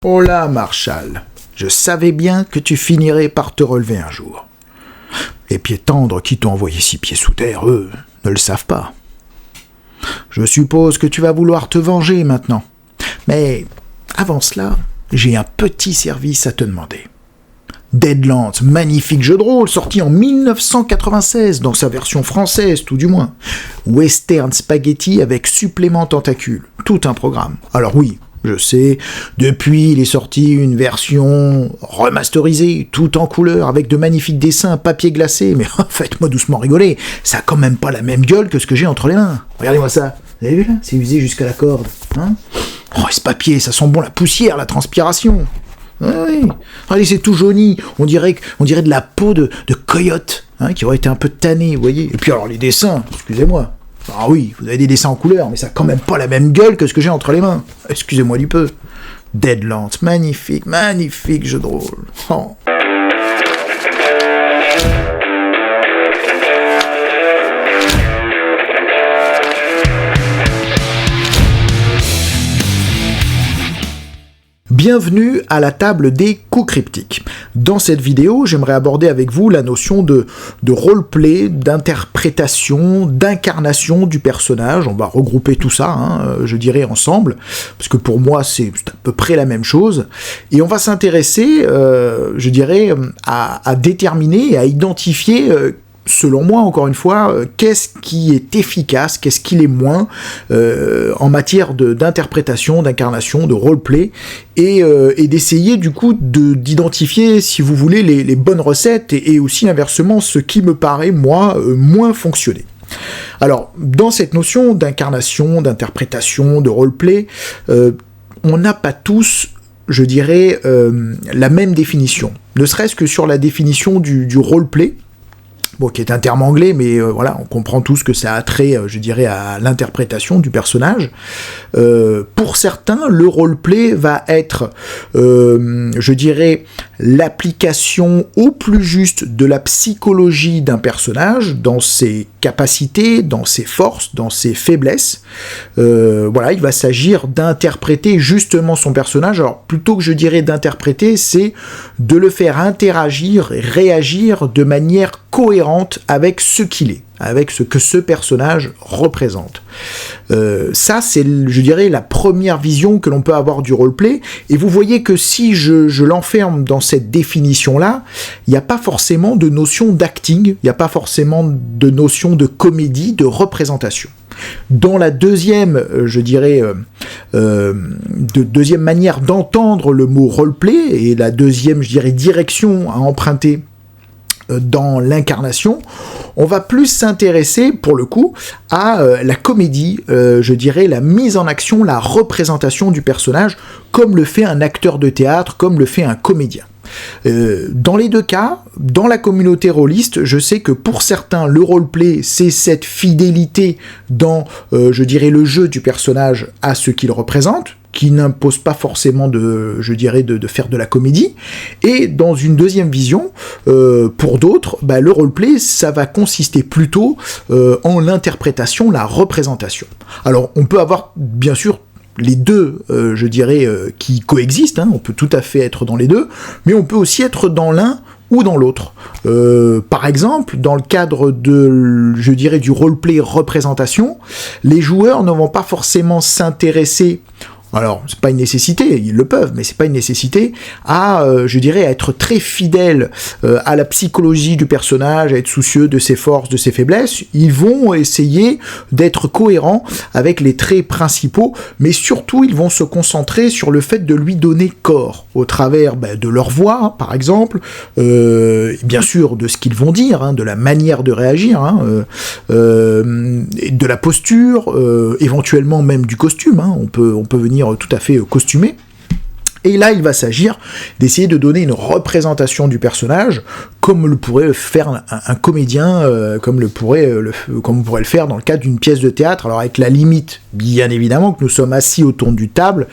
Oh là, Marshall, je savais bien que tu finirais par te relever un jour. Les pieds tendres qui t'ont envoyé 6 pieds sous terre, eux, ne le savent pas. Je suppose que tu vas vouloir te venger maintenant. Mais avant cela, j'ai un petit service à te demander. Deadlands, magnifique jeu de rôle, sorti en 1996, dans sa version française tout du moins. Western spaghetti avec supplément tentacule, tout un programme. Alors oui, je sais, depuis il est sorti une version remasterisée, tout en couleur, avec de magnifiques dessins, papier glacé, mais faites-moi doucement rigoler, ça a quand même pas la même gueule que ce que j'ai entre les mains. Regardez-moi ça, vous avez vu là, c'est usé jusqu'à la corde, hein. Oh, ce papier, ça sent bon la poussière, la transpiration. Oui, regardez, c'est tout jauni, on dirait de la peau de coyote, hein, qui aurait été un peu tannée, vous voyez. Et puis alors les dessins, excusez-moi. Ah oui, vous avez des dessins en couleur, mais ça a quand même pas la même gueule que ce que j'ai entre les mains. Excusez-moi du peu. Deadlands, magnifique, magnifique jeu de rôle. Oh. Bienvenue à la table des coups cryptiques. Dans cette vidéo, j'aimerais aborder avec vous la notion de roleplay, d'interprétation, d'incarnation du personnage. On va regrouper tout ça, je dirais, ensemble, parce que pour moi, c'est à peu près la même chose. Et on va s'intéresser, je dirais, à déterminer et à identifier selon moi, encore une fois, qu'est-ce qui est efficace, qu'est-ce qui l'est moins en matière d'interprétation, d'incarnation, de roleplay, et d'essayer du coup d'identifier, si vous voulez, les bonnes recettes, et aussi inversement ce qui me paraît, moi, moins fonctionner. Alors, dans cette notion d'incarnation, d'interprétation, de roleplay, on n'a pas tous, je dirais, la même définition. Ne serait-ce que sur la définition du roleplay, bon, qui est un terme anglais, mais voilà, on comprend tous que ça a trait, je dirais, à l'interprétation du personnage. Pour certains, le roleplay va être, je dirais, l'application au plus juste de la psychologie d'un personnage, dans ses capacités, dans ses forces, dans ses faiblesses. Voilà, il va s'agir d'interpréter justement son personnage. Alors, plutôt que je dirais d'interpréter, c'est de le faire interagir et réagir de manière cohérente avec ce qu'il est, avec ce que ce personnage représente. Ça, c'est, je dirais, la première vision que l'on peut avoir du roleplay, et vous voyez que si je l'enferme dans cette définition-là, il n'y a pas forcément de notion d'acting, il n'y a pas forcément de notion de comédie, de représentation. Dans la deuxième, je dirais, deuxième manière d'entendre le mot roleplay, et la deuxième, je dirais, direction à emprunter dans l'incarnation, on va plus s'intéresser, pour le coup, à la comédie, je dirais, la mise en action, la représentation du personnage, comme le fait un acteur de théâtre, comme le fait un comédien. Dans les deux cas, dans la communauté rôliste, je sais que pour certains, le roleplay, c'est cette fidélité dans, je dirais, le jeu du personnage à ce qu'il représente, qui n'impose pas forcément de faire de la comédie. Et dans une deuxième vision, pour d'autres, le roleplay, ça va consister plutôt en l'interprétation, la représentation. Alors, on peut avoir, bien sûr, les deux, qui coexistent, on peut tout à fait être dans les deux, mais on peut aussi être dans l'un ou dans l'autre. Par exemple, dans le cadre du roleplay représentation, les joueurs ne vont pas forcément s'intéresser, alors, c'est pas une nécessité, ils le peuvent, mais c'est pas une nécessité, à être très fidèle à la psychologie du personnage, à être soucieux de ses forces, de ses faiblesses. Ils vont essayer d'être cohérents avec les traits principaux, mais surtout, ils vont se concentrer sur le fait de lui donner corps, au travers de leur voix, par exemple, bien sûr, de ce qu'ils vont dire, de la manière de réagir, de la posture, éventuellement même du costume, on peut venir tout à fait costumé. Et là, il va s'agir d'essayer de donner une représentation du personnage, comme le pourrait faire un comédien, comme on pourrait le faire dans le cadre d'une pièce de théâtre, alors avec la limite, bien évidemment que nous sommes assis autour d'une table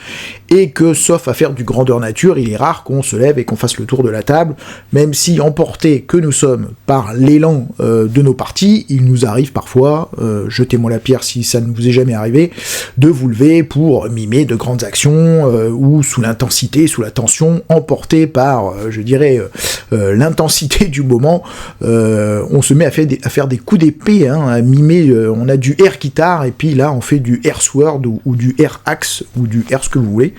et que, sauf à faire du grandeur nature, il est rare qu'on se lève et qu'on fasse le tour de la table, même si emportés que nous sommes par l'élan de nos parties, il nous arrive parfois, jetez-moi la pierre si ça ne vous est jamais arrivé, de vous lever pour mimer de grandes actions ou sous l'intensité, sous la tension, emporté par, l'intensité du moment, on se met à faire des coups d'épée, à mimer, on a du air guitare et puis là on fait du air sword ou du air axe ou du air ce que vous voulez.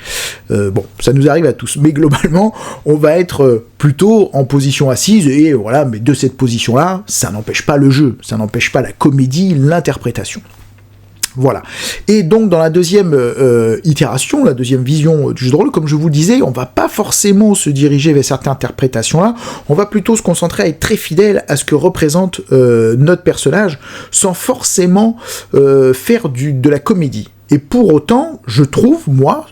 Bon, ça nous arrive à tous, mais globalement, on va être plutôt en position assise, et voilà, mais de cette position-là, ça n'empêche pas le jeu, ça n'empêche pas la comédie, l'interprétation. Voilà. Et donc, dans la deuxième itération, la deuxième vision du jeu de rôle, comme je vous le disais, on va pas forcément se diriger vers cette interprétation-là, on va plutôt se concentrer à être très fidèle à ce que représente notre personnage, sans forcément faire de la comédie. Et pour autant, je trouve, moi,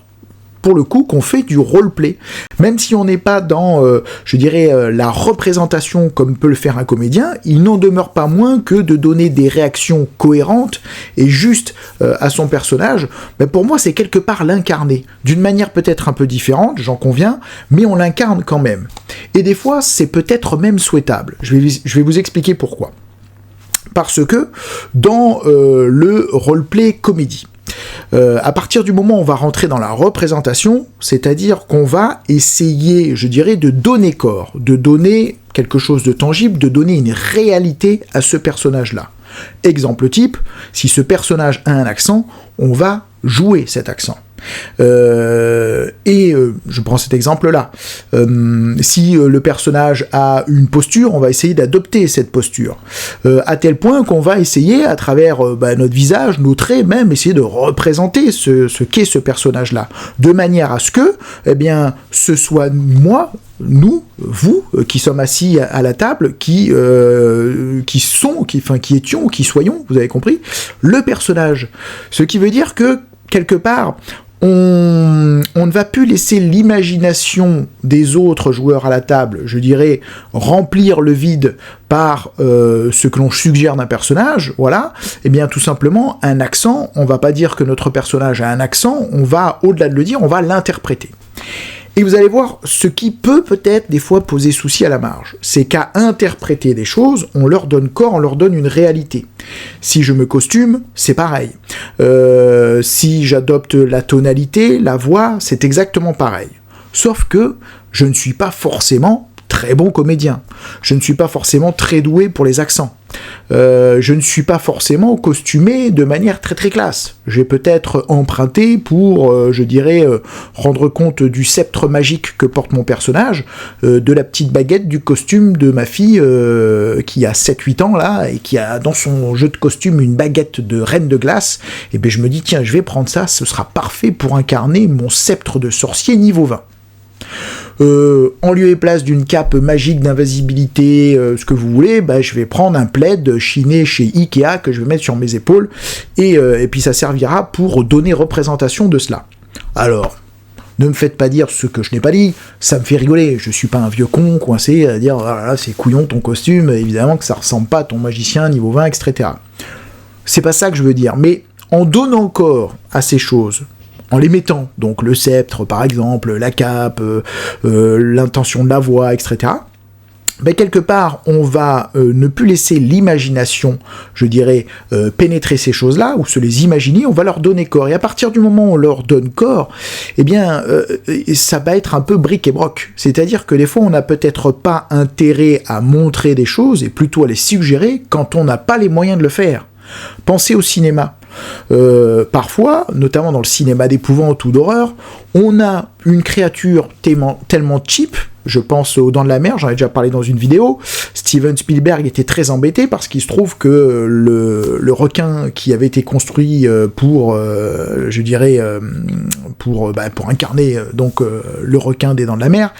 pour le coup, qu'on fait du roleplay. Même si on n'est pas dans, la représentation comme peut le faire un comédien, il n'en demeure pas moins que de donner des réactions cohérentes et justes à son personnage, mais pour moi, c'est quelque part l'incarner. D'une manière peut-être un peu différente, j'en conviens, mais on l'incarne quand même. Et des fois, c'est peut-être même souhaitable. Je vais vous expliquer pourquoi. Parce que dans le roleplay comédie, à partir du moment où on va rentrer dans la représentation, c'est-à-dire qu'on va essayer, je dirais, de donner corps, de donner quelque chose de tangible, de donner une réalité à ce personnage-là. Exemple type, si ce personnage a un accent, on va jouer cet accent. Je prends cet exemple-là. Si le personnage a une posture, on va essayer d'adopter cette posture. À tel point qu'on va essayer, à travers notre visage, nos traits même, essayer de représenter ce qu'est ce personnage-là. De manière à ce que, ce soit moi, nous, vous, qui sommes assis à la table, qui étions, qui soyons, vous avez compris, le personnage. Ce qui veut dire que, quelque part, on ne va plus laisser l'imagination des autres joueurs à la table, je dirais, remplir le vide par ce que l'on suggère d'un personnage, voilà, et bien tout simplement, un accent, on va pas dire que notre personnage a un accent, on va, au-delà de le dire, on va l'interpréter. Et vous allez voir, ce qui peut-être des fois poser souci à la marge, c'est qu'à interpréter des choses, on leur donne corps, on leur donne une réalité. Si je me costume, c'est pareil. Si j'adopte la tonalité, la voix, c'est exactement pareil. Sauf que je ne suis pas forcément très bon comédien. Je ne suis pas forcément très doué pour les accents. Je ne suis pas forcément costumé de manière très très classe. J'ai peut-être emprunté pour, rendre compte du sceptre magique que porte mon personnage, de la petite baguette du costume de ma fille qui a 7-8 ans là, et qui a dans son jeu de costume une baguette de reine de glace, et bien je me dis tiens, je vais prendre ça, ce sera parfait pour incarner mon sceptre de sorcier niveau 20. En lieu et place d'une cape magique d'invisibilité, ce que vous voulez, je vais prendre un plaid chiné chez Ikea que je vais mettre sur mes épaules, et puis ça servira pour donner représentation de cela. Alors, ne me faites pas dire ce que je n'ai pas dit, ça me fait rigoler, je suis pas un vieux con coincé à dire ah là, c'est couillon ton costume, évidemment que ça ressemble pas à ton magicien niveau 20, etc. C'est pas ça que je veux dire, mais en donnant corps à ces choses, en les mettant, donc le sceptre par exemple, la cape, l'intention de la voix, etc., quelque part, on va ne plus laisser l'imagination, je dirais, pénétrer ces choses-là, ou se les imaginer, on va leur donner corps. Et à partir du moment où on leur donne corps, ça va être un peu bric et broc. C'est-à-dire que des fois, on n'a peut-être pas intérêt à montrer des choses, et plutôt à les suggérer quand on n'a pas les moyens de le faire. Pensez au cinéma. Parfois, notamment dans le cinéma d'épouvante ou d'horreur, on a une créature tellement cheap, je pense aux Dents de la Mer, j'en ai déjà parlé dans une vidéo. Steven Spielberg était très embêté parce qu'il se trouve que le requin qui avait été construit pour incarner le requin des Dents de la Mer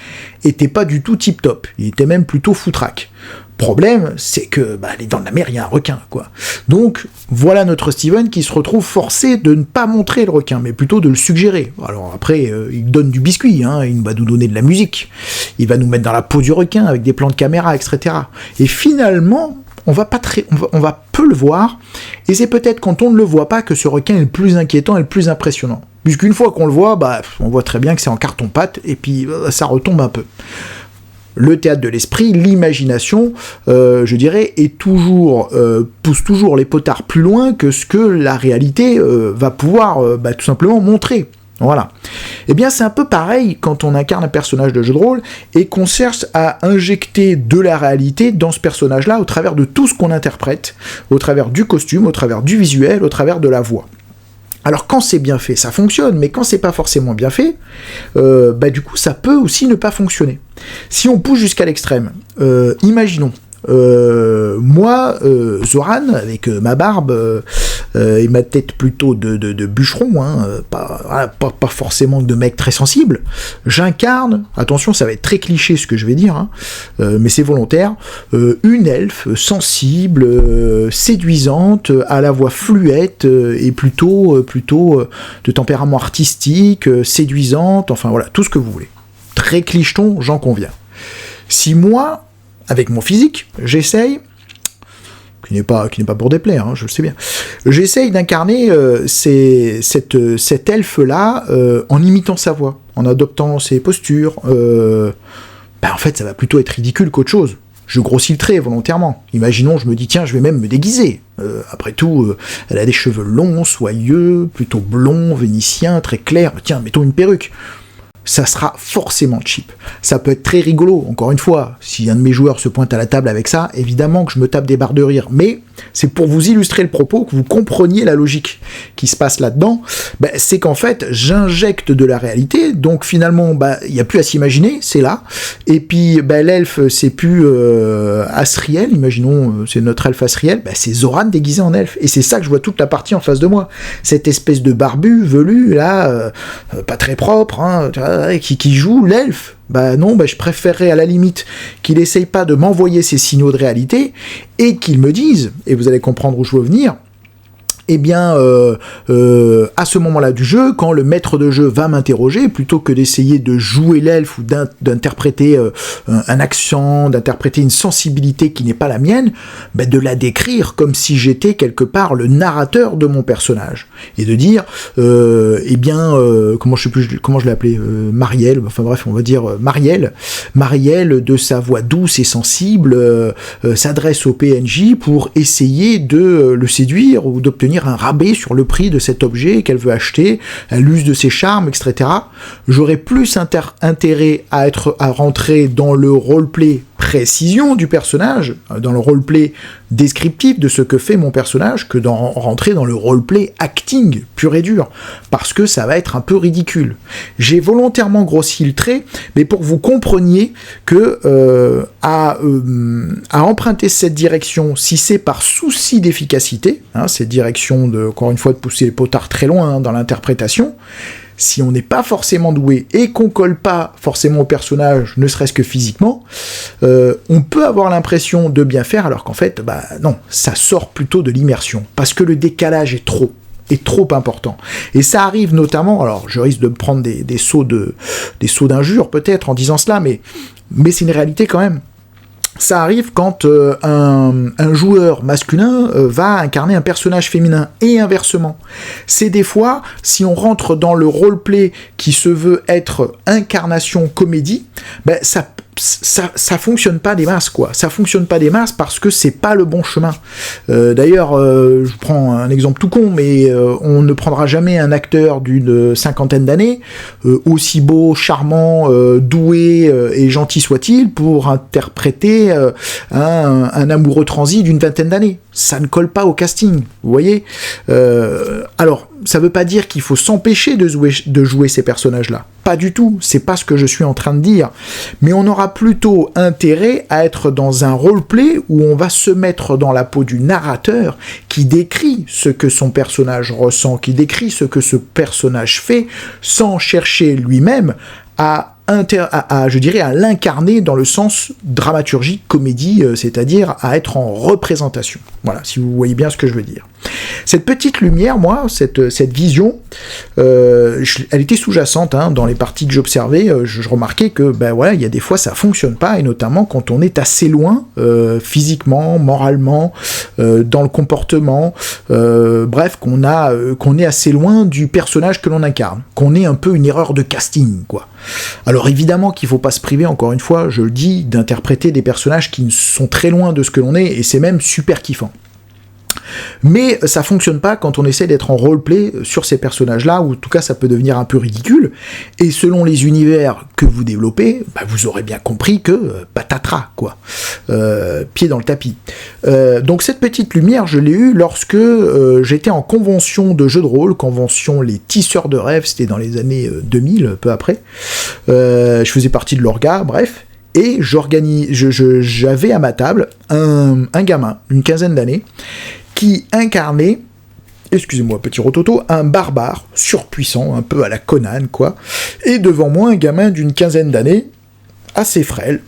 était pas du tout tip-top, il était même plutôt foutraque. Problème, c'est que les Dents de la Mer, il y a un requin, quoi. Donc, voilà notre Steven qui se retrouve forcé de ne pas montrer le requin, mais plutôt de le suggérer. Alors après, il donne du biscuit, il va nous donner de la musique, il va nous mettre dans la peau du requin avec des plans de caméra, etc. Et finalement, on va peu le voir, et c'est peut-être quand on ne le voit pas que ce requin est le plus inquiétant et le plus impressionnant. Puisqu'une fois qu'on le voit, on voit très bien que c'est en carton-pâte, et puis ça retombe un peu. Le théâtre de l'esprit, l'imagination, je dirais, pousse toujours les potards plus loin que ce que la réalité va pouvoir tout simplement montrer. Voilà. Eh bien, c'est un peu pareil quand on incarne un personnage de jeu de rôle et qu'on cherche à injecter de la réalité dans ce personnage-là au travers de tout ce qu'on interprète, au travers du costume, au travers du visuel, au travers de la voix. Alors quand c'est bien fait, ça fonctionne, mais quand c'est pas forcément bien fait, du coup ça peut aussi ne pas fonctionner. Si on pousse jusqu'à l'extrême, imaginons, moi, Zoran, avec ma barbe et ma tête plutôt de bûcheron, pas forcément de mec très sensible, j'incarne, attention ça va être très cliché ce que je vais dire, mais c'est volontaire, une elfe sensible, séduisante, à la voix fluette et plutôt de tempérament artistique, séduisante, enfin voilà, tout ce que vous voulez. Très clicheton, j'en conviens. Si moi, avec mon physique, j'essaye, qui n'est pas pour déplaire, je le sais bien, j'essaye d'incarner cet elfe-là en imitant sa voix, en adoptant ses postures. En fait, ça va plutôt être ridicule qu'autre chose. Je grossis le trait volontairement. Imaginons, je me dis, tiens, je vais même me déguiser. Après tout, elle a des cheveux longs, soyeux, plutôt blonds, vénitiens, très clairs. Tiens, mettons une perruque. Ça sera forcément cheap. Ça peut être très rigolo, encore une fois, si un de mes joueurs se pointe à la table avec ça, évidemment que je me tape des barres de rire, mais c'est pour vous illustrer le propos, que vous compreniez la logique qui se passe là-dedans, c'est qu'en fait, j'injecte de la réalité, donc finalement, il n'y a plus à s'imaginer, c'est là, et puis l'elfe, c'est plus Asriel, imaginons, c'est notre elfe Asriel, c'est Zoran déguisé en elfe, et c'est ça que je vois toute la partie en face de moi, cette espèce de barbu, velu, là, pas très propre, qui joue l'elfe. Je préférerais à la limite qu'il essaye pas de m'envoyer ces signaux de réalité et qu'il me dise, et vous allez comprendre où je veux venir, à ce moment-là du jeu, quand le maître de jeu va m'interroger, plutôt que d'essayer de jouer l'elfe ou d'interpréter un accent, d'interpréter une sensibilité qui n'est pas la mienne, de la décrire comme si j'étais quelque part le narrateur de mon personnage. Et de dire, comment je l'ai appelé, Marielle, enfin bref, on va dire Marielle, de sa voix douce et sensible, s'adresse au PNJ pour essayer de le séduire ou d'obtenir un rabais sur le prix de cet objet qu'elle veut acheter, à l'use de ses charmes, etc. J'aurais plus intérêt à rentrer dans le roleplay précision du personnage, dans le roleplay descriptif de ce que fait mon personnage, que rentrer dans le roleplay acting pur et dur, parce que ça va être un peu ridicule. J'ai volontairement grossi le trait, mais pour que vous compreniez que à emprunter cette direction, si c'est par souci d'efficacité, cette direction encore une fois de pousser les potards très loin dans l'interprétation, si on n'est pas forcément doué et qu'on colle pas forcément au personnage, ne serait-ce que physiquement, on peut avoir l'impression de bien faire, alors qu'en fait, non, ça sort plutôt de l'immersion, parce que le décalage est trop important. Et ça arrive notamment, alors je risque de me prendre des sauts d'injures peut-être en disant cela, mais c'est une réalité quand même. Ça arrive quand un joueur masculin va incarner un personnage féminin, et inversement. C'est des fois, si on rentre dans le roleplay qui se veut être incarnation comédie, ça fonctionne pas des masses, quoi. Ça fonctionne pas des masses parce que c'est pas le bon chemin. D'ailleurs, je prends un exemple tout con, mais on ne prendra jamais un acteur d'une cinquantaine d'années, aussi beau, charmant, doué et gentil soit-il, pour interpréter un amoureux transi d'une vingtaine d'années. Ça ne colle pas au casting, vous voyez. Alors, ça veut pas dire qu'il faut s'empêcher de jouer ces personnages-là. Pas du tout, c'est pas ce que je suis en train de dire. Mais on aura plutôt intérêt à être dans un roleplay où on va se mettre dans la peau du narrateur qui décrit ce que son personnage ressent, qui décrit ce que ce personnage fait, sans chercher lui-même à je dirais, à l'incarner dans le sens dramaturgie, comédie, c'est-à-dire à être en représentation. Voilà, si vous voyez bien ce que je veux dire. Cette petite lumière, moi, cette vision, elle était sous-jacente dans les parties que j'observais. Je remarquais que, il y a des fois ça fonctionne pas, et notamment quand on est assez loin, physiquement, moralement, dans le comportement, bref, qu'on est assez loin du personnage que l'on incarne, qu'on ait un peu une erreur de casting, quoi. Alors évidemment qu'il faut pas se priver, encore une fois, je le dis, d'interpréter des personnages qui sont très loin de ce que l'on est, et c'est même super kiffant. Mais ça fonctionne pas quand on essaie d'être en roleplay sur ces personnages-là, ou en tout cas ça peut devenir un peu ridicule, et selon les univers que vous développez, vous aurez bien compris que patatras, quoi. Pied dans le tapis. Donc cette petite lumière, je l'ai eue lorsque j'étais en convention de jeux de rôle, convention Les Tisseurs de Rêves, c'était dans les années 2000, peu après. Je faisais partie de l'orga, bref. Et j'avais à ma table un gamin, une quinzaine d'années, qui incarnait, excusez-moi, petit rototo, un barbare surpuissant, un peu à la Conan, quoi. Et devant moi, un gamin d'une quinzaine d'années, assez frêle,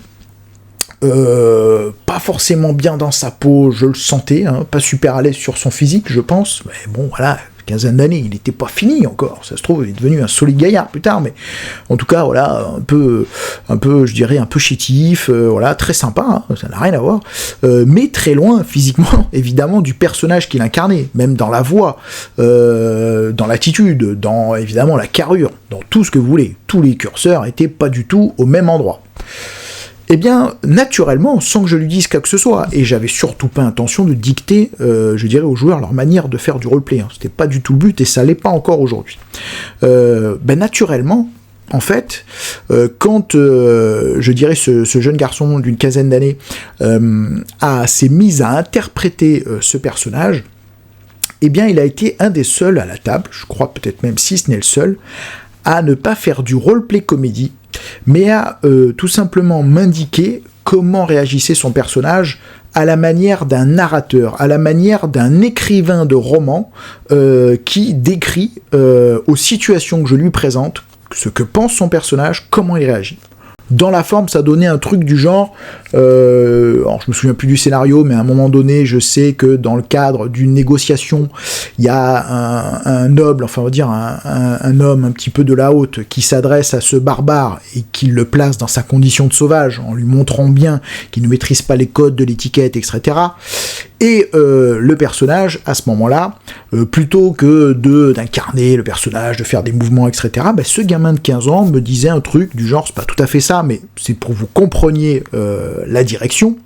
pas forcément bien dans sa peau, je le sentais, pas super à l'aise sur son physique, je pense, mais bon, voilà, quinzaine d'années, il n'était pas fini encore, ça se trouve, il est devenu un solide gaillard plus tard, mais en tout cas, voilà, un peu, je dirais, un peu chétif, voilà, très sympa, ça n'a rien à voir, mais très loin, physiquement, évidemment, du personnage qu'il incarnait, même dans la voix, dans l'attitude, dans, évidemment, la carrure, dans tout ce que vous voulez, tous les curseurs étaient pas du tout au même endroit. Eh bien, naturellement, sans que je lui dise quoi que ce soit, et j'avais surtout pas intention de dicter, je dirais, aux joueurs leur manière de faire du roleplay, c'était pas du tout le but, et ça l'est pas encore aujourd'hui. Naturellement, en fait, quand, je dirais, ce jeune garçon d'une quinzaine d'années s'est mis à interpréter ce personnage, eh bien, il a été un des seuls à la table, je crois peut-être même si ce n'est le seul, à ne pas faire du roleplay comédie, mais à tout simplement m'indiquer comment réagissait son personnage à la manière d'un narrateur, à la manière d'un écrivain de roman qui décrit aux situations que je lui présente ce que pense son personnage, comment il réagit. Dans la forme, ça donnait un truc du genre, alors je me souviens plus du scénario, mais à un moment donné, je sais que dans le cadre d'une négociation, il y a un noble, enfin on va dire un homme un petit peu de la haute, qui s'adresse à ce barbare et qui le place dans sa condition de sauvage, en lui montrant bien qu'il ne maîtrise pas les codes de l'étiquette, etc. Et le personnage, à ce moment-là, plutôt que d'incarner le personnage, de faire des mouvements, etc., ce gamin de 15 ans me disait un truc du genre, c'est pas tout à fait ça, mais c'est pour que vous compreniez la direction.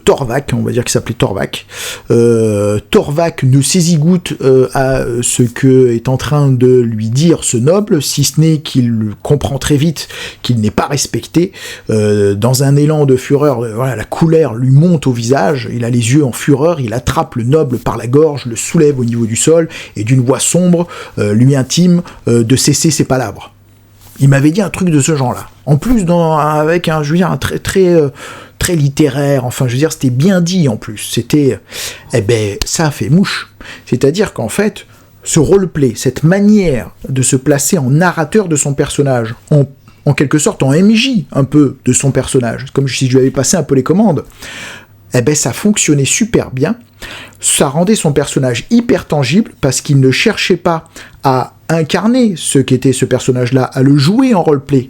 Torvak, on va dire qu'il s'appelait Torvak. Torvak ne saisit goutte à ce que est en train de lui dire ce noble, si ce n'est qu'il comprend très vite qu'il n'est pas respecté. Dans un élan de fureur, voilà, la colère lui monte au visage, il a les yeux en fureur, il attrape le noble par la gorge, le soulève au niveau du sol, et d'une voix sombre, lui intime de cesser ses palabres. Il m'avait dit un truc de ce genre-là. En plus, avec un, je veux dire, un très littéraire, enfin, je veux dire, c'était bien dit en plus. C'était, ça a fait mouche. C'est-à-dire qu'en fait, ce roleplay, cette manière de se placer en narrateur de son personnage, en quelque sorte en MJ un peu de son personnage, comme si je lui avais passé un peu les commandes, ça fonctionnait super bien. Ça rendait son personnage hyper tangible parce qu'il ne cherchait pas à incarner ce qu'était ce personnage-là, à le jouer en roleplay.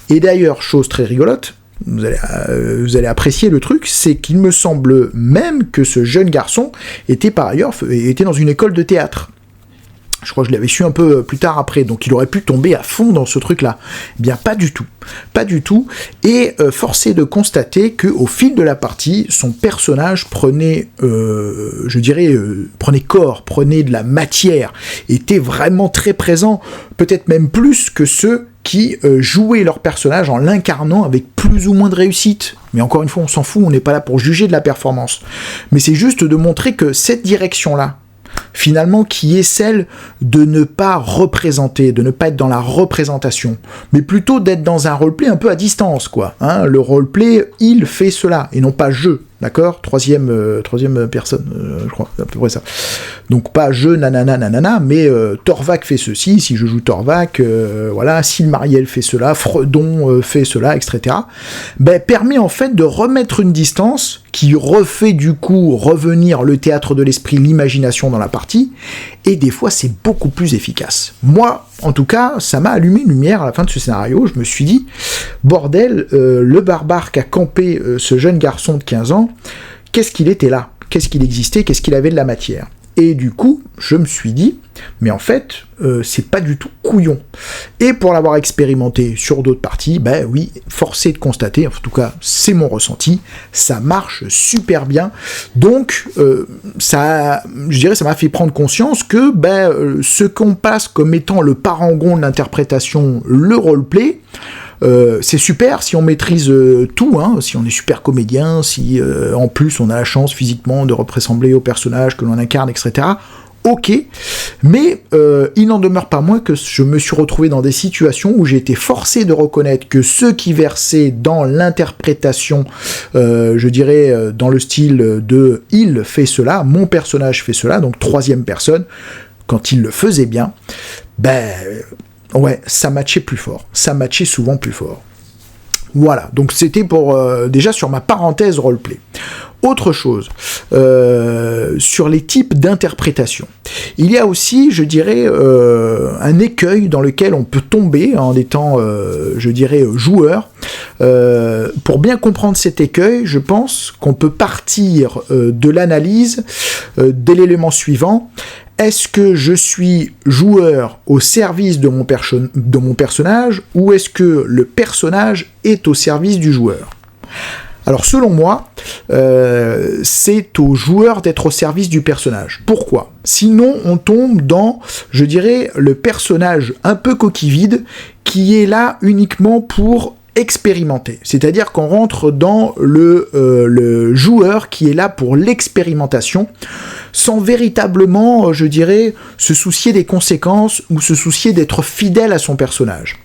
Et d'ailleurs, chose très rigolote, vous allez apprécier le truc, c'est qu'il me semble même que ce jeune garçon était par ailleurs dans une école de théâtre. Je crois que je l'avais su un peu plus tard après, donc il aurait pu tomber à fond dans ce truc-là. Eh bien, pas du tout. Et forcé de constater qu'au fil de la partie, son personnage prenait corps, prenait de la matière, était vraiment très présent, peut-être même plus que ceux qui jouaient leur personnage en l'incarnant avec plus ou moins de réussite. Mais encore une fois, on s'en fout, on n'est pas là pour juger de la performance. Mais c'est juste de montrer que cette direction-là, finalement, qui est celle de ne pas représenter, de ne pas être dans la représentation, mais plutôt d'être dans un roleplay un peu à distance, quoi. Le roleplay, il fait cela, et non pas je. d'accord, troisième personne, je crois, à peu près ça. Donc pas je, nanana, nanana, mais Torvak fait ceci, si je joue Torvak, voilà, Silmariel fait cela, Fredon fait cela, etc. Ben, permet en fait de remettre une distance qui refait du coup revenir le théâtre de l'esprit, l'imagination dans la partie, et des fois c'est beaucoup plus efficace. Moi, en tout cas, ça m'a allumé une lumière à la fin de ce scénario, je me suis dit, bordel, le barbare qui a campé ce jeune garçon de 15 ans, qu'est-ce qu'il était là? Qu'est-ce qu'il existait? Qu'est-ce qu'il avait de la matière? Et du coup, je me suis dit, mais en fait, c'est pas du tout couillon. Et pour l'avoir expérimenté sur d'autres parties, ben oui, forcé de constater, en tout cas, c'est mon ressenti, ça marche super bien. Donc, je dirais, ça m'a fait prendre conscience que ce qu'on passe comme étant le parangon de l'interprétation, le roleplay, c'est super si on maîtrise tout, hein, si on est super comédien, si en plus on a la chance physiquement de ressembler au personnage que l'on incarne, etc. Ok, mais il n'en demeure pas moins que je me suis retrouvé dans des situations où j'ai été forcé de reconnaître que ceux qui versaient dans l'interprétation, je dirais dans le style de « il fait cela », mon personnage fait cela, donc troisième personne, quand il le faisait bien, ouais, ça matchait plus fort. Ça matchait souvent plus fort. Voilà, donc c'était pour déjà sur ma parenthèse roleplay. Autre chose, sur les types d'interprétation. Il y a aussi, je dirais, un écueil dans lequel on peut tomber en étant, je dirais, joueur. Pour bien comprendre cet écueil, je pense qu'on peut partir de l'analyse de l'élément suivant. Est-ce que je suis joueur au service de mon personnage ou est-ce que le personnage est au service du joueur? Alors selon moi, c'est au joueur d'être au service du personnage. Pourquoi? Sinon on tombe dans, je dirais, le personnage un peu coquille vide qui est là uniquement pour expérimenter. C'est-à-dire qu'on rentre dans le joueur qui est là pour l'expérimentation, sans véritablement, je dirais, se soucier des conséquences ou se soucier d'être fidèle à son personnage.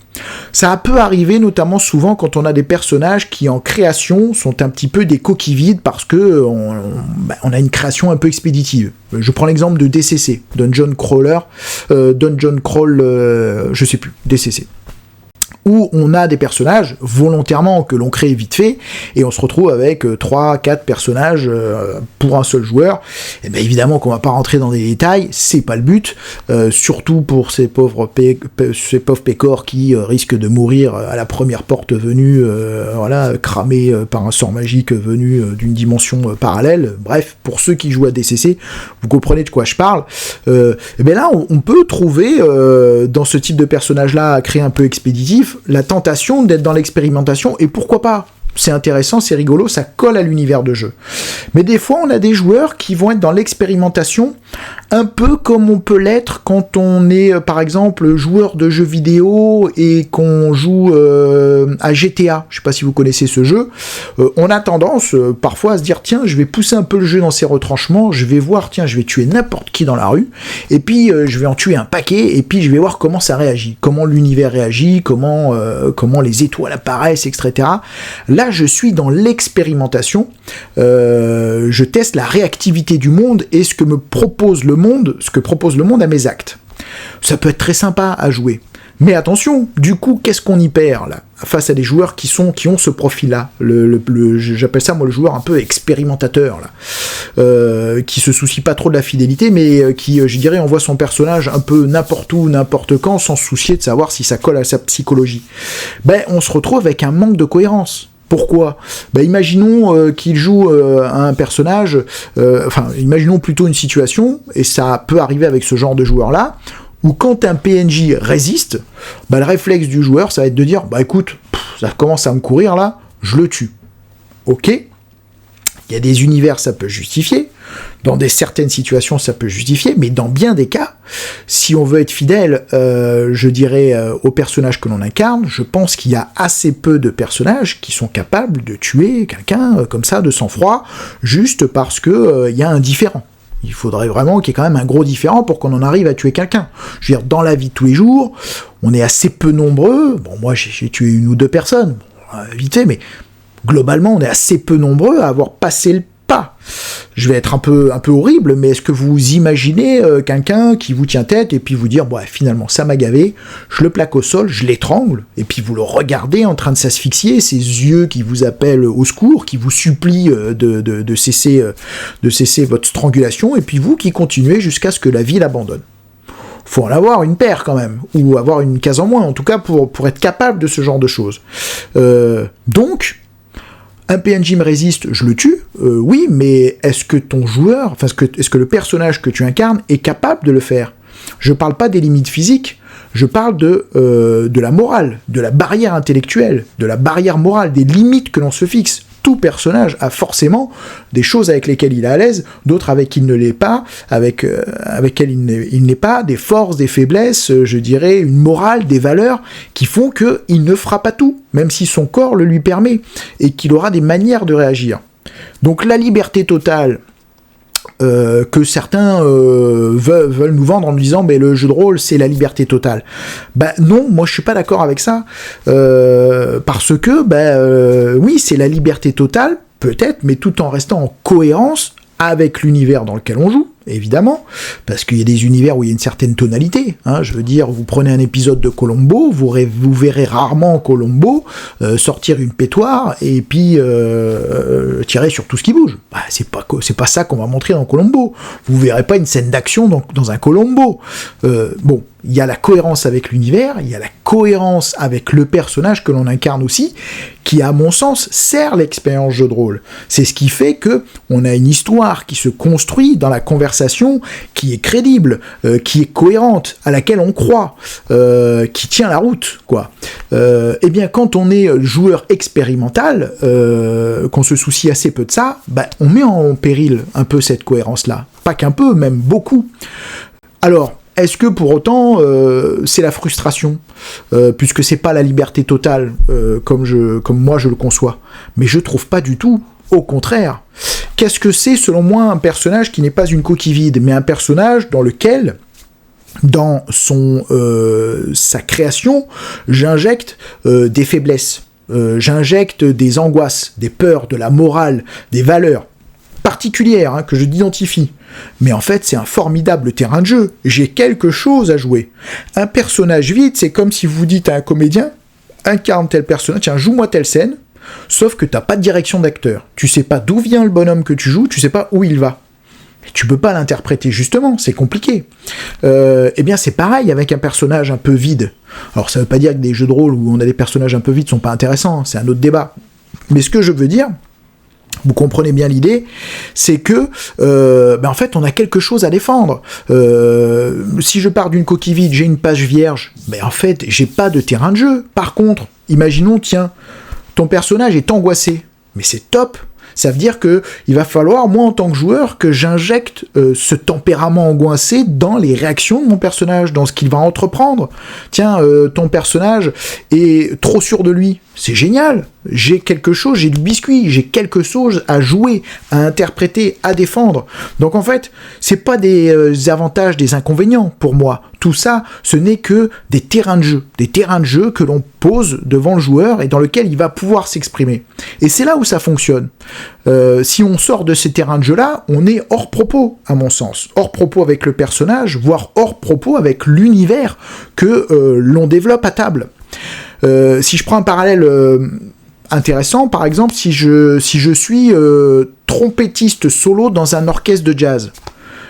Ça peut arriver notamment souvent quand on a des personnages qui en création sont un petit peu des coquilles vides parce que on a une création un peu expéditive. Je prends l'exemple de DCC, Dungeon Crawl, je sais plus, DCC. Où on a des personnages volontairement que l'on crée vite fait, et on se retrouve avec 3-4 personnages pour un seul joueur. Et bien évidemment qu'on va pas rentrer dans des détails, c'est pas le but, surtout pour ces pauvres pécores qui risquent de mourir à la première porte venue, voilà, cramés par un sort magique venu d'une dimension parallèle. Bref, pour ceux qui jouent à DCC, vous comprenez de quoi je parle. Et bien là, on peut trouver dans ce type de personnage-là, créé un peu expéditif, la tentation d'être dans l'expérimentation, et pourquoi pas? C'est intéressant, c'est rigolo, ça colle à l'univers de jeu. Mais des fois, on a des joueurs qui vont être dans l'expérimentation, un peu comme on peut l'être quand on est, par exemple, joueur de jeux vidéo et qu'on joue à GTA. Je sais pas si vous connaissez ce jeu. On a tendance, parfois, à se dire, tiens, je vais pousser un peu le jeu dans ses retranchements, je vais voir, tiens, je vais tuer n'importe qui dans la rue, et puis je vais en tuer un paquet, et puis je vais voir comment ça réagit, comment l'univers réagit, comment les étoiles apparaissent, etc. Là, je suis dans l'expérimentation, je teste la réactivité du monde et ce que propose le monde à mes actes. Ça peut être très sympa à jouer. Mais attention, du coup, qu'est-ce qu'on y perd là face à des joueurs qui ont ce profil-là, j'appelle ça moi le joueur un peu expérimentateur là, qui se soucie pas trop de la fidélité, mais qui, je dirais, envoie son personnage un peu n'importe où, n'importe quand, sans se soucier de savoir si ça colle à sa psychologie. On se retrouve avec un manque de cohérence. Pourquoi? Imaginons qu'il joue un personnage, imaginons plutôt une situation, et ça peut arriver avec ce genre de joueur-là, où quand un PNJ résiste, le réflexe du joueur, ça va être de dire, écoute, ça commence à me courir là, je le tue. Ok, il y a des univers, ça peut justifier, dans certaines situations, ça peut justifier, mais dans bien des cas, si on veut être fidèle, je dirais, au personnage que l'on incarne, je pense qu'il y a assez peu de personnages qui sont capables de tuer quelqu'un comme ça, de sang-froid, juste parce que y a un différent. Il faudrait vraiment qu'il y ait quand même un gros différent pour qu'on en arrive à tuer quelqu'un. Je veux dire, dans la vie de tous les jours, on est assez peu nombreux. Bon, moi, j'ai tué 1 ou 2 personnes, vite fait, mais globalement, on est assez peu nombreux à avoir passé le pas. Je vais être un peu horrible, mais est-ce que vous imaginez quelqu'un qui vous tient tête et puis vous dire, finalement, ça m'a gavé, je le plaque au sol, je l'étrangle, et puis vous le regardez en train de s'asphyxier, ses yeux qui vous appellent au secours, qui vous supplient de cesser votre strangulation, et puis vous qui continuez jusqu'à ce que la vie l'abandonne. Faut en avoir une paire quand même, ou avoir une case en moins, en tout cas pour être capable de ce genre de choses. Donc, un PNJ me résiste, je le tue, oui, mais est-ce que ton joueur, est-ce que le personnage que tu incarnes est capable de le faire ? Je parle pas des limites physiques, je parle de la morale, de la barrière intellectuelle, de la barrière morale, des limites que l'on se fixe. Tout personnage a forcément des choses avec lesquelles il est à l'aise, d'autres avec qui il ne l'est pas, avec lesquelles il n'est pas, des forces, des faiblesses, je dirais, une morale, des valeurs qui font qu'il ne fera pas tout, même si son corps le lui permet, et qu'il aura des manières de réagir. Donc la liberté totale que certains veulent nous vendre en nous disant mais le jeu de rôle c'est la liberté totale. Non, moi je suis pas d'accord avec ça parce que oui c'est la liberté totale peut-être, mais tout en restant en cohérence avec l'univers dans lequel on joue, évidemment, parce qu'il y a des univers où il y a une certaine tonalité, je veux dire, vous prenez un épisode de Columbo, vous verrez rarement Columbo sortir une pétoire et puis tirer sur tout ce qui bouge. C'est pas ça qu'on va montrer dans Columbo. Vous verrez pas une scène d'action dans un Columbo. Il y a la cohérence avec l'univers, il y a la cohérence avec le personnage que l'on incarne aussi, qui, à mon sens, sert l'expérience jeu de rôle. C'est ce qui fait que on a une histoire qui se construit dans la conversation, qui est crédible, qui est cohérente, à laquelle on croit, qui tient la route, quoi. Eh bien, quand on est joueur expérimental, qu'on se soucie assez peu de ça, on met en péril un peu cette cohérence-là. Pas qu'un peu, même beaucoup. Alors, est-ce que pour autant c'est la frustration puisque c'est pas la liberté totale comme moi je le conçois, mais je trouve pas du tout, au contraire. Qu'est-ce que c'est selon moi un personnage qui n'est pas une coquille vide, mais un personnage dans lequel dans sa création j'injecte des faiblesses, j'injecte des angoisses, des peurs, de la morale, des valeurs particulière que je identifie. Mais en fait, c'est un formidable terrain de jeu. J'ai quelque chose à jouer. Un personnage vide, c'est comme si vous dites à un comédien, incarne tel personnage, tiens, joue-moi telle scène, sauf que t'as pas de direction d'acteur. Tu sais pas d'où vient le bonhomme que tu joues, tu sais pas où il va. Et tu peux pas l'interpréter justement, c'est compliqué. Eh bien, c'est pareil avec un personnage un peu vide. Alors, ça veut pas dire que des jeux de rôle où on a des personnages un peu vides sont pas intéressants, c'est un autre débat. Mais ce que je veux dire, vous comprenez bien l'idée, c'est que en fait on a quelque chose à défendre. Si je pars d'une coquille vide, j'ai une page vierge, en fait j'ai pas de terrain de jeu. Par contre, imaginons, tiens, ton personnage est angoissé, mais c'est top. Ça veut dire que il va falloir, moi en tant que joueur, que j'injecte ce tempérament angoissé dans les réactions de mon personnage, dans ce qu'il va entreprendre. Tiens, ton personnage est trop sûr de lui. C'est génial. J'ai quelque chose, j'ai du biscuit, j'ai quelque chose à jouer, à interpréter, à défendre. Donc en fait, c'est pas des avantages, des inconvénients pour moi. Tout ça, ce n'est que des terrains de jeu que l'on pose devant le joueur et dans lequel il va pouvoir s'exprimer. Et c'est là où ça fonctionne. Si on sort de ces terrains de jeu-là, on est hors propos, à mon sens. Hors propos avec le personnage, voire hors propos avec l'univers que l'on développe à table. Si je prends un parallèle intéressant, par exemple, si je suis trompettiste solo dans un orchestre de jazz,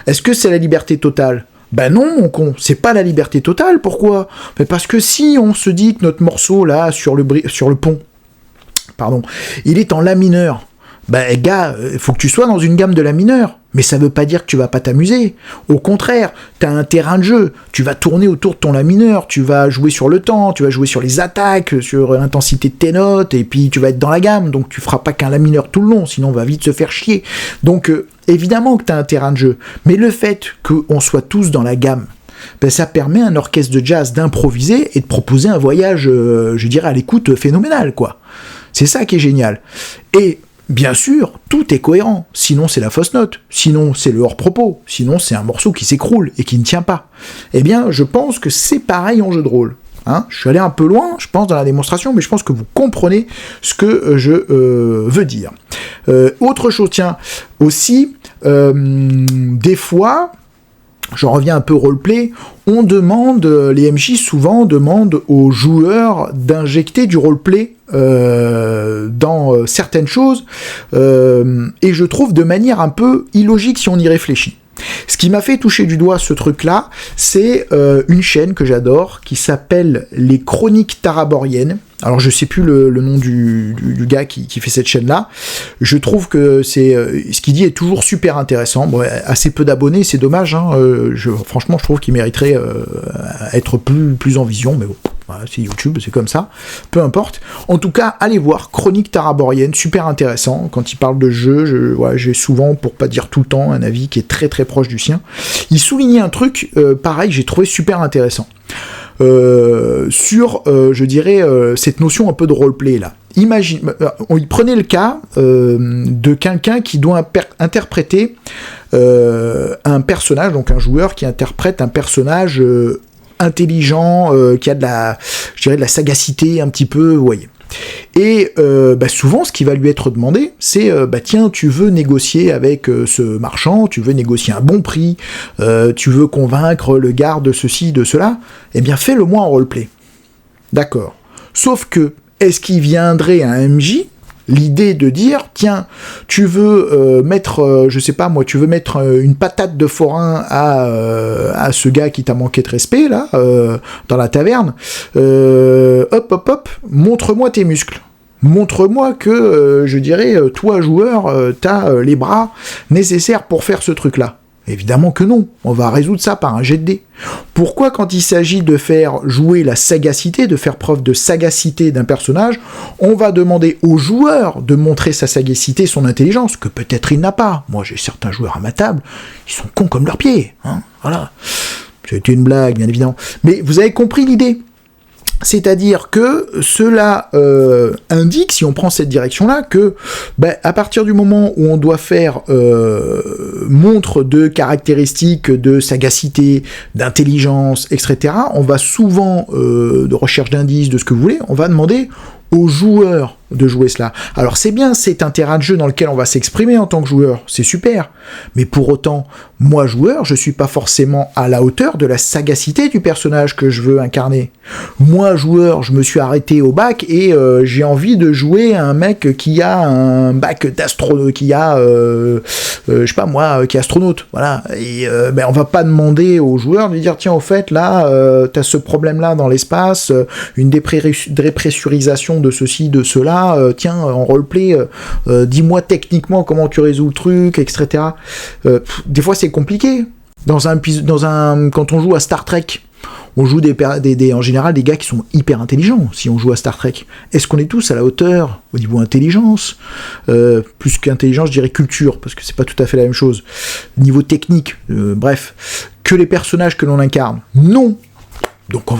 est-ce que c'est la liberté totale ? Non, mon con, c'est pas la liberté totale. Pourquoi ? Parce que si on se dit que notre morceau, là, sur le pont, il est en la mineur, gars, il faut que tu sois dans une gamme de la mineur. Mais ça veut pas dire que tu vas pas t'amuser. Au contraire, t'as un terrain de jeu. Tu vas tourner autour de ton la mineur. Tu vas jouer sur le temps, tu vas jouer sur les attaques, sur l'intensité de tes notes, et puis tu vas être dans la gamme. Donc tu feras pas qu'un la mineur tout le long, sinon on va vite se faire chier. Donc évidemment que t'as un terrain de jeu. Mais le fait qu'on soit tous dans la gamme, ça permet à un orchestre de jazz d'improviser et de proposer un voyage, je dirais, à l'écoute phénoménal, quoi. C'est ça qui est génial. Et bien sûr, tout est cohérent, sinon c'est la fausse note, sinon c'est le hors-propos, sinon c'est un morceau qui s'écroule et qui ne tient pas. Eh bien, je pense que c'est pareil en jeu de rôle. Hein, je suis allé un peu loin, je pense, dans la démonstration, mais je pense que vous comprenez ce que je veux dire. Autre chose, tiens, aussi, des fois, j'en reviens un peu au roleplay, on demande, les MJ souvent demandent aux joueurs d'injecter du roleplay dans certaines choses, et je trouve de manière un peu illogique si on y réfléchit. Ce qui m'a fait toucher du doigt ce truc-là, c'est une chaîne que j'adore, qui s'appelle Les Chroniques Taraboriennes. Alors je sais plus le nom du gars qui fait cette chaîne-là. Je trouve que ce qu'il dit est toujours super intéressant. Bon, assez peu d'abonnés, c'est dommage. Hein. Franchement, je trouve qu'il mériterait être plus en vision, mais bon. Voilà, c'est YouTube, c'est comme ça, peu importe. En tout cas, allez voir Chronique Taraborienne, super intéressant. Quand il parle de jeu, j'ai souvent, pour pas dire tout le temps, un avis qui est très très proche du sien. Il soulignait un truc, pareil, j'ai trouvé super intéressant. Sur, je dirais, cette notion un peu de roleplay là. Imagine, il prenait le cas de quelqu'un qui doit interpréter un personnage, donc un joueur qui interprète un personnage intelligent, qui a de la sagacité un petit peu, vous voyez. Et souvent, ce qui va lui être demandé, c'est tiens, tu veux négocier avec ce marchand, tu veux négocier un bon prix, tu veux convaincre le garde de ceci, de cela, eh bien, fais-le-moi en roleplay. D'accord. Sauf que, est-ce qu'il viendrait à un MJ l'idée de dire, tiens, tu veux mettre, je sais pas moi, tu veux mettre une patate de forain à ce gars qui t'a manqué de respect, là, dans la taverne, hop, montre-moi tes muscles. Montre-moi que, je dirais, toi, joueur, t'as les bras nécessaires pour faire ce truc-là. Évidemment que non, on va résoudre ça par un jet de dés. Pourquoi quand il s'agit de faire jouer la sagacité, de faire preuve de sagacité d'un personnage, on va demander au joueur de montrer sa sagacité, son intelligence, que peut-être il n'a pas. Moi j'ai certains joueurs à ma table, ils sont cons comme leurs pieds, hein, voilà. C'était une blague, bien évidemment. Mais vous avez compris l'idée. C'est-à-dire que cela indique, si on prend cette direction-là, que à partir du moment où on doit faire montre de caractéristiques de sagacité, d'intelligence, etc., on va souvent, de recherche d'indices, de ce que vous voulez, on va demander aux joueurs de jouer cela. Alors c'est bien, c'est un terrain de jeu dans lequel on va s'exprimer en tant que joueur, c'est super, mais pour autant, moi joueur, je suis pas forcément à la hauteur de la sagacité du personnage que je veux incarner. Moi joueur, je me suis arrêté au bac et j'ai envie de jouer un mec qui a un bac d'astronaute, qui a, je sais pas moi, qui est astronaute, voilà, et on va pas demander aux joueurs de lui dire, tiens au fait, là, t'as ce problème-là dans l'espace, une dépressurisation de ceci, de cela, tiens, en roleplay, dis-moi techniquement comment tu résous le truc, etc. Des fois, c'est compliqué. Quand on joue à Star Trek, on joue en général des gars qui sont hyper intelligents, si on joue à Star Trek. Est-ce qu'on est tous à la hauteur au niveau intelligence, plus qu'intelligence, je dirais culture, parce que c'est pas tout à fait la même chose. Niveau technique, bref, que les personnages que l'on incarne, non. Donc on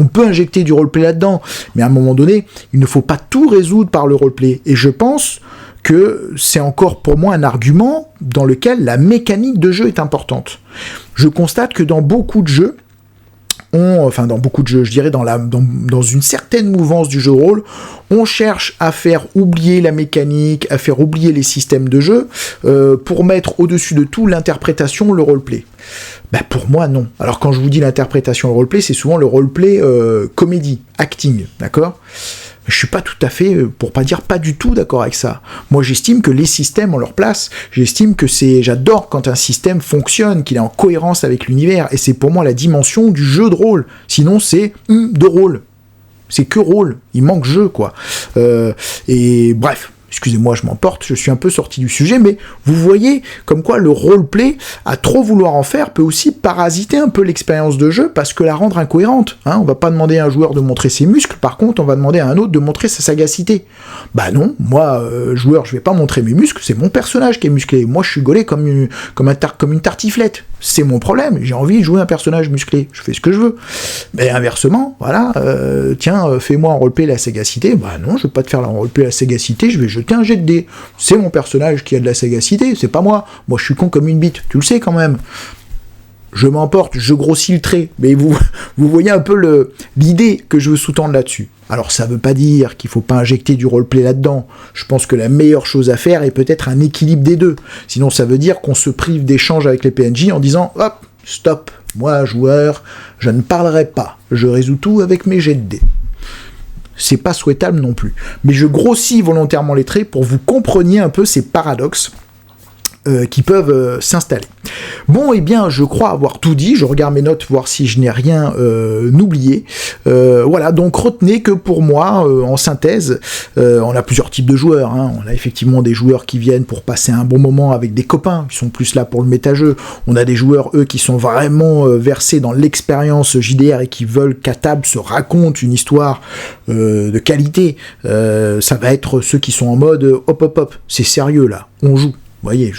peut injecter du roleplay là-dedans, mais à un moment donné, il ne faut pas tout résoudre par le roleplay. Et je pense que c'est encore pour moi un argument dans lequel la mécanique de jeu est importante. Je constate que dans beaucoup de jeux, je dirais dans une certaine mouvance du jeu de rôle, on cherche à faire oublier la mécanique, à faire oublier les systèmes de jeu, pour mettre au-dessus de tout l'interprétation, le roleplay. Pour moi, non. Alors quand je vous dis l'interprétation, le roleplay, c'est souvent le roleplay comédie, acting, d'accord ? Je suis pas tout à fait, pour pas dire pas du tout d'accord avec ça. Moi, j'estime que les systèmes ont leur place. J'estime que j'adore quand un système fonctionne, qu'il est en cohérence avec l'univers. Et c'est pour moi la dimension du jeu de rôle. Sinon, c'est de rôle. C'est que rôle. Il manque jeu, quoi. Et bref. Excusez-moi, je m'emporte, je suis un peu sorti du sujet, mais vous voyez comme quoi le roleplay, à trop vouloir en faire, peut aussi parasiter un peu l'expérience de jeu, parce que la rendre incohérente. Hein, on va pas demander à un joueur de montrer ses muscles, par contre, on va demander à un autre de montrer sa sagacité. Non, moi, joueur, je vais pas montrer mes muscles, c'est mon personnage qui est musclé. Moi, je suis gaulé comme une tartiflette. C'est mon problème, j'ai envie de jouer un personnage musclé, je fais ce que je veux. Mais inversement, voilà, tiens, fais-moi en roleplay la sagacité. Non, je vais pas te faire en roleplay la sagacité, je vais jeter un jet de dés. C'est mon personnage qui a de la sagacité, c'est pas moi. Moi, je suis con comme une bite, tu le sais quand même. je m'emporte, je grossis le trait, mais vous voyez un peu l'idée que je veux sous-tendre là-dessus. Alors ça veut pas dire qu'il faut pas injecter du roleplay là-dedans. Je pense que la meilleure chose à faire est peut-être un équilibre des deux. Sinon ça veut dire qu'on se prive d'échanges avec les PNJ en disant hop, stop, moi joueur, je ne parlerai pas, je résous tout avec mes jets de dés. C'est pas souhaitable non plus. Mais je grossis volontairement les traits pour que vous compreniez un peu ces paradoxes qui peuvent s'installer. Bon, eh bien, je crois avoir tout dit. Je regarde mes notes, voir si je n'ai rien oublié. Voilà, donc retenez que pour moi, en synthèse, on a plusieurs types de joueurs. Hein. On a effectivement des joueurs qui viennent pour passer un bon moment avec des copains, qui sont plus là pour le méta-jeu. On a des joueurs, eux, qui sont vraiment versés dans l'expérience JDR et qui veulent qu'à table se raconte une histoire de qualité. Ça va être ceux qui sont en mode hop hop hop, c'est sérieux là, on joue. Vous voyez,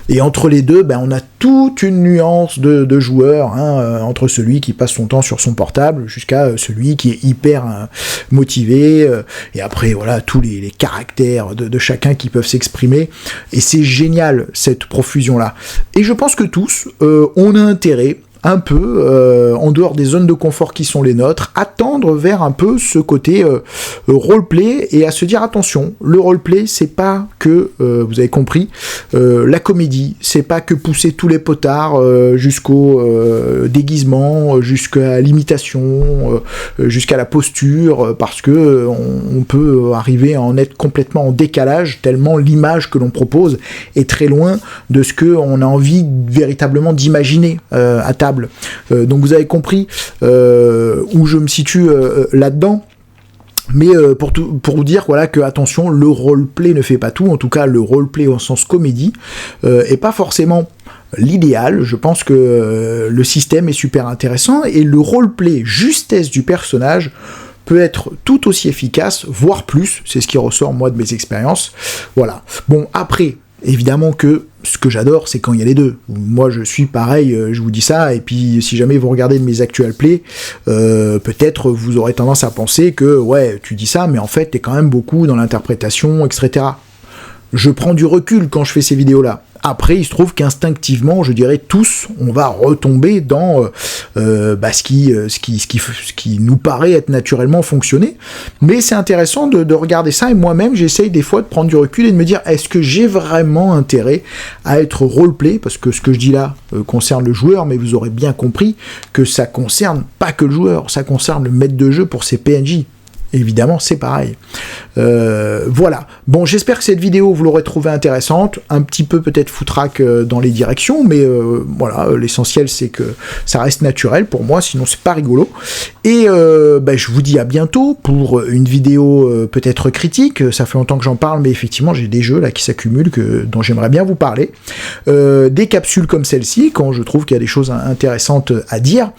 et entre les deux, on a toute une nuance de joueurs, hein, entre celui qui passe son temps sur son portable jusqu'à celui qui est hyper motivé, et après, voilà, tous les caractères de chacun qui peuvent s'exprimer, et c'est génial, cette profusion-là. Et je pense que tous, on a intérêt, un peu, en dehors des zones de confort qui sont les nôtres, à tendre vers un peu ce côté roleplay et à se dire attention, le roleplay c'est pas que, vous avez compris, la comédie, c'est pas que pousser tous les potards jusqu'au déguisement, jusqu'à l'imitation, jusqu'à la posture, parce que on peut arriver à en être complètement en décalage, tellement l'image que l'on propose est très loin de ce qu'on a envie véritablement d'imaginer à table. Donc vous avez compris où je me situe là-dedans. Mais pour vous dire voilà, que attention, le roleplay ne fait pas tout, en tout cas le roleplay au sens comédie est pas forcément l'idéal. Je pense que le système est super intéressant et le roleplay justesse du personnage peut être tout aussi efficace, voire plus, c'est ce qui ressort moi de mes expériences. Voilà. Bon, après, évidemment que ce que j'adore, c'est quand il y a les deux. Moi, je suis pareil, je vous dis ça, et puis si jamais vous regardez de mes actual plays, peut-être vous aurez tendance à penser que, ouais, tu dis ça, mais en fait, t'es quand même beaucoup dans l'interprétation, etc. Je prends du recul quand je fais ces vidéos-là. Après, il se trouve qu'instinctivement, je dirais tous, on va retomber dans ce qui nous paraît être naturellement fonctionné. Mais c'est intéressant de regarder ça, et moi-même, j'essaye des fois de prendre du recul et de me dire, est-ce que j'ai vraiment intérêt à être roleplay? Parce que ce que je dis là concerne le joueur, mais vous aurez bien compris que ça concerne pas que le joueur, ça concerne le maître de jeu pour ses PNJ. Évidemment, c'est pareil. Voilà. Bon, j'espère que cette vidéo, vous l'aurez trouvée intéressante, un petit peu peut-être foutraque dans les directions, mais voilà, l'essentiel, c'est que ça reste naturel pour moi, sinon c'est pas rigolo. Et je vous dis à bientôt pour une vidéo peut-être critique. Ça fait longtemps que j'en parle, mais effectivement, j'ai des jeux là qui s'accumulent dont j'aimerais bien vous parler. Des capsules comme celle-ci, quand je trouve qu'il y a des choses intéressantes à dire.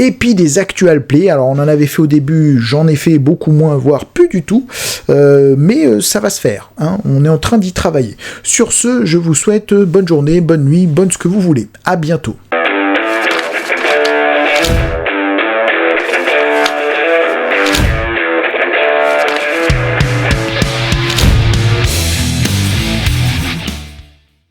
Et puis des actual plays. Alors, on en avait fait au début, j'en ai fait beaucoup moins, voire plus du tout, mais ça va se faire, hein. On est en train d'y travailler. Sur ce, je vous souhaite bonne journée, bonne nuit, bonne ce que vous voulez. À bientôt.